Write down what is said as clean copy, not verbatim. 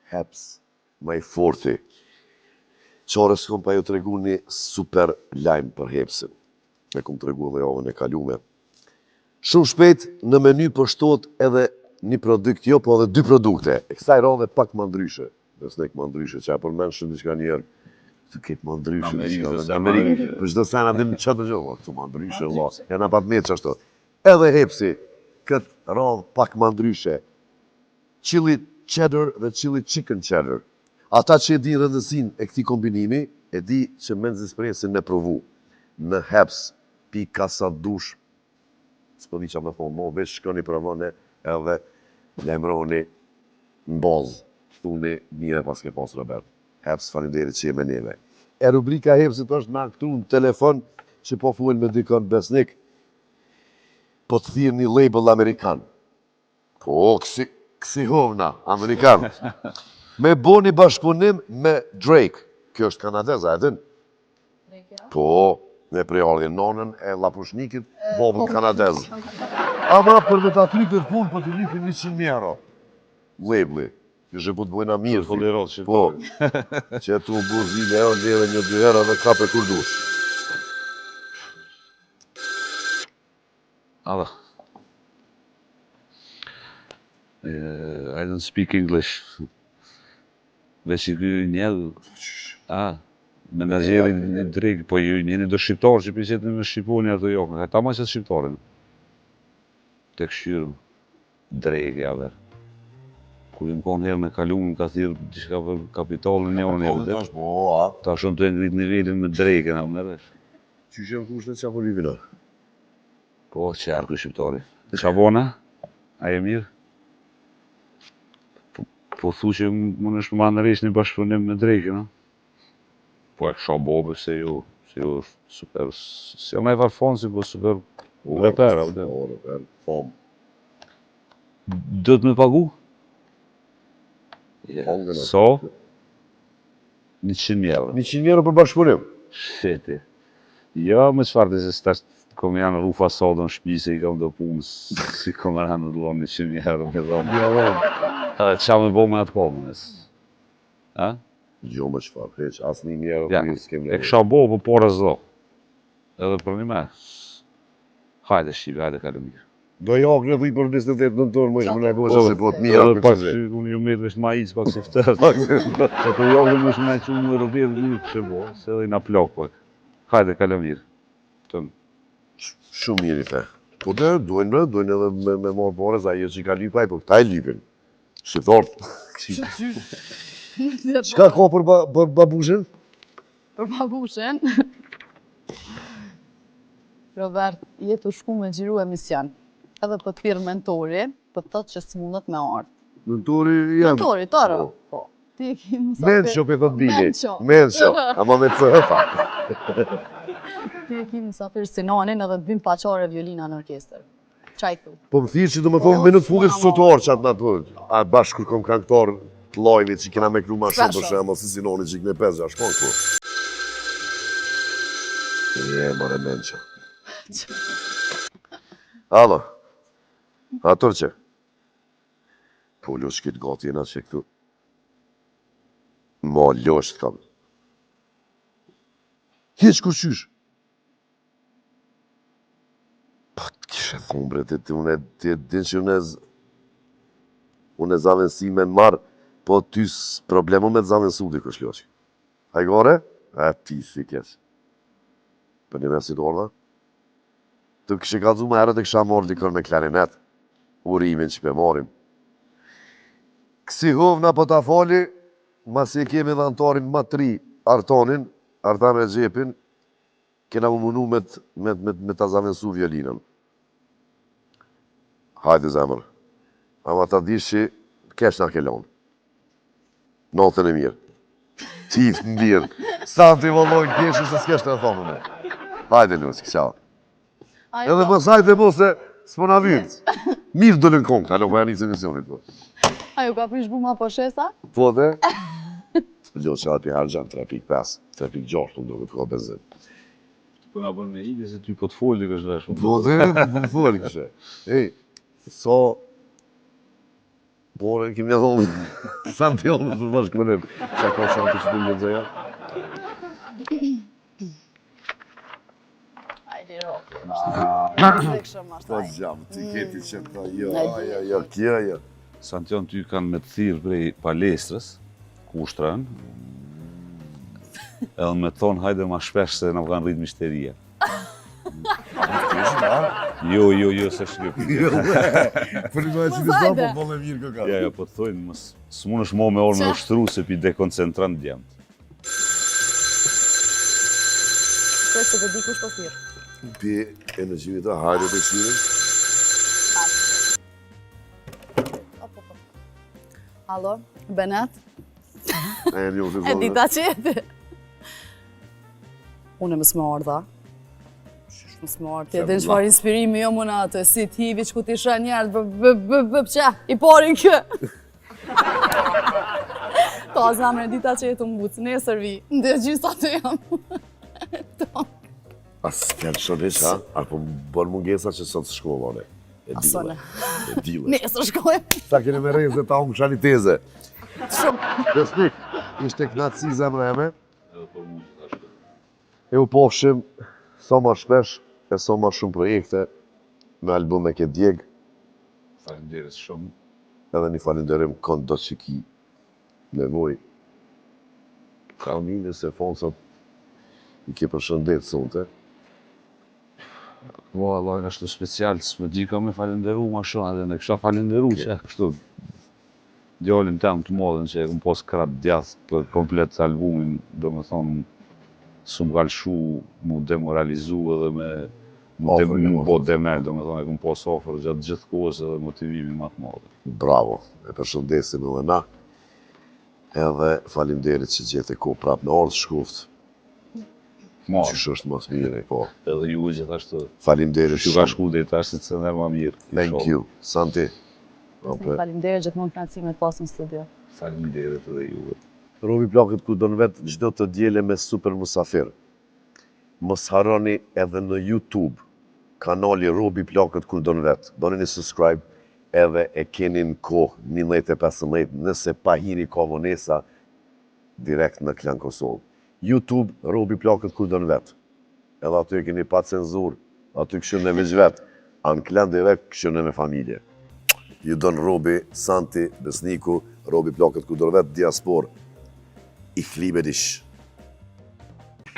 Heps, më i forti. Qare s'kom pa ju të regu një super lajmë për Hepsin. Me kom të regu dhe javën e kalume. Shumë shpejt në meny përshtot edhe një produkt, jo, po edhe 2 produkte. E kësaj radhe pak më ndryshe. Besnik më ndryshe, që e përmen shumë diçka njerë. Të ketë më ndryshe, në Amerikë. Për çdo sen adim çfarë dëgjova, këtu më ndryshe, valla. Janë pa të metë ashtu. Edhe Hepsi, këtë radhë pak më ndryshe. Chili cheddar dhe chili chicken cheddar. Ata që e di rëndësinë e këtij kombinimi, e di që Men's Expressin me provu në Heps.Casadush. S'po di çfarë më thonë, mo veç shkoni provoni edhe lajmëroni në bazë. Thuni mire pas ke pas Robert. Heps, faleminderit që je me neve. E rubrika Hepsit është na këtu në telefon që po fuhen me dikon besnik. Po të thirë një label amerikan. Po, kësi hovna, amerikan. Me bo një bashkëpunim me Drake. Kjo është kanadeza, e din? Po, me prejardhje nonën e lapushnikit, bobën kanadez. Ama për me ta kry për punë, po të lypin 100.000 euro. Labeli. Që që po të bojna mirë. Po, që tu më bu 10 euro, leve 1-2 euro dhe kape kur dush. Hello. I don't speak English. Veç I ky njëllë. Menaxherin një Drake, po ju njëni do shqiptarë që pisetin me Shqiponi ato jo. Ta ma që të shqiptarin. Të këshyrëm. Drake, ja ver. Kur im konë herë me kalumë, ka thirë diçka për kapitalin një unë herë. Ta shumë të ngrit nivelin me Drake, na më nërësh. Që që më kushtet që apo rivina? Po, qërë kë shqiptari. Qa bona? A e mirë? Po thu që më nëshë më nërësh një bashkëpunim me Drake, no? Po e kësha bobe se ju super, si e me e farfonsi, po super repera. Fom. Dët me pagu? So? 100.000 euro. 100.000 euro për bashkëpunim? Sheti. Jo, me qëfar të se stash kom janë rufa sodo në shpi se I kam do punë, si kom e rënë të lonë 100.000 euro me dhomë. Jo, dhe. Qa me bo me atë komënës? Ha? Jo me qëfar, heq, asë 1.000 euro Ja, për një s'kem e kësha bo për pore zdo. Edhe për një me. Hajde Shqipe, hajde kalë mirë. Do jakë në dhuj për 28 nëntorë, më shumë në gosë se po të mirë. Edhe pak që unë ju metë vesh ma icë pak se ftërë. Se të jakë më shumë në qumë në Robert mirë që bo, se edhe I na plakë pak. Hajde kalë mirë. Shumë mirë I the. Po të dojnë edhe me marë pare, za jo që I ka lypaj, po këta I lypin. Shqiptarët. Qka ka për babushin? Për babushin? Robert, jetë u shku me gjiru emision. Edhe për të pirë mentori, për të thotë që s'mundet me ardhë. Mentori jam. Mentori, tërë. Po. Ti e ki mësafir... Menqo për thot bini. Menqo. Ama me të hëfa. Ti e ki mësafir Sinanin edhe të vim paqare violina në orkester. Qa I thu? Po më thirë që do me thonë minut fugës sotuar që atë në të a bashkë kur kom këngëtar të lojni që kena me kru ma shumë për shemë, si Sinoni që I këne 5-6 kohë po. Mare menqo. Alo. Ator që? Po losh këtë gati jena që këtu. Ma losh të kam. Heq kur qysh? Pa të kishe thonë bre, unë e din që unë e zavënsi me në marë, po ty problemu me të zavënsu di kësh losh. Hajgore? E ti si kesh. Për një mesit orda? Të kështë ka dhu me herët e kësha marrë dikër me klarinet. Urimin që pe marim. Kësi hovna po ta fali, mas e kemi dhe antarin ma 3, Artanin, Artan Regjepin, kena më munu me ta zavënsu violinën. Hajde zemër. Ama ta dish që kesh nga kelon. Natën e mirë. Qift në birë. Santi vëllojnë keshë se s'kesh të thonë me. Hajde Lusi, qao. Edhe më sajtë e mo se s'po na vyrë. Mirë dëllën kongë, alo, po janë njësë emisionit po. Ajo ka prish bu ma po shesa? Po dhe? Gjo që atë për hargjan 3.5, 3.6, unë do këtë ka benzin. Po nga bërë me ide se ty po të folë kështë dhe shumë. Po dhe, po të folë kështë. Ej, so... Por, kemi thonë, Santione për bashkëpunim. Qa ka Santi që të lexoja? Hajde, Robi. Po gjam, ti keti që ta, jo, Ne di. kjo. Santion ty kanë me të thirë prej palestrës, kushtrën, edhe me thonë hajde ma shpesh se në kanë rritë mishteria. Jo, se shkjo pike. Për një që në po bolle mirë këka. Ja, po të thojnë, s'mun është mo me orë me ushtru se pi dekoncentrant djemët. Shpoj se të di kush po thirë. Pi energjimit ta, hajde të shirin. Alo, Benet? E një u të E dita që jeti? Unë e më smar dha. Më smar, ti e dhe në çfarë inspirimi jo më në atë, si t'hivi që ku t'i shë njerë, qa, i parin kë. Ta zamre, dita që jetë më bucë, nesër vi, ndë gjysa të jam. As kënë shonesh, ha? Apo bërë mungesa që sot shko, vone. Asone. E dile. Nesër shkojmë. Sa kene me rejze ta unë këshani teze. Shumë. Besnik, ishte knatësi zemre eme. E u pofshim sa ma shpesh e sa ma shumë projekte me albume ke djeg. Falenderes shumë. Edhe një falenderim kënd do që ki nevoj. Kalmine se fonsat i ke përshëndet sonte. Po, Allah është special, s'më di ka me falenderu ma shumë, edhe në kësha falenderu që kështu djallin tem të modhen që e këm pos krat djath për komplet albumin, do me thonë, s'm galshu, mu demoralizu edhe mu bo demel, do me thonë, e këm pos ofër gjatë gjithë kohës edhe motivimi ma të modhe. Bravo, e përshëndesim edhe na. Edhe falimderit që gjete ko prap në orë shkuft. Qysh është mas mire, po. Edhe ju gjithashtu. Falimderit Që ka shku dhe i tash si të cëner ma mirë. Thank you. Santi. Faleminderit gjithmonë kënaqësimet pas në studio. Faleminderit edhe ju. Robi Plakët ku do në vetë gjdo të djele me super musafir. Mos harroni edhe në YouTube kanali Robi Plakët ku do në vetë. Doni një subscribe edhe e keni në kohë 19:15 nëse pa hini ka vonesa direkt në Klan Kosovë. YouTube, Robi Plakët kur do në vetë. Edhe aty e keni pa cenzur, aty këshën në me gjvet, anë Klan direkt këshën në me familje. Ju donë Robi, Santi, Besniku, Robi Plakët kur do në vetë, diaspor, i klibedish.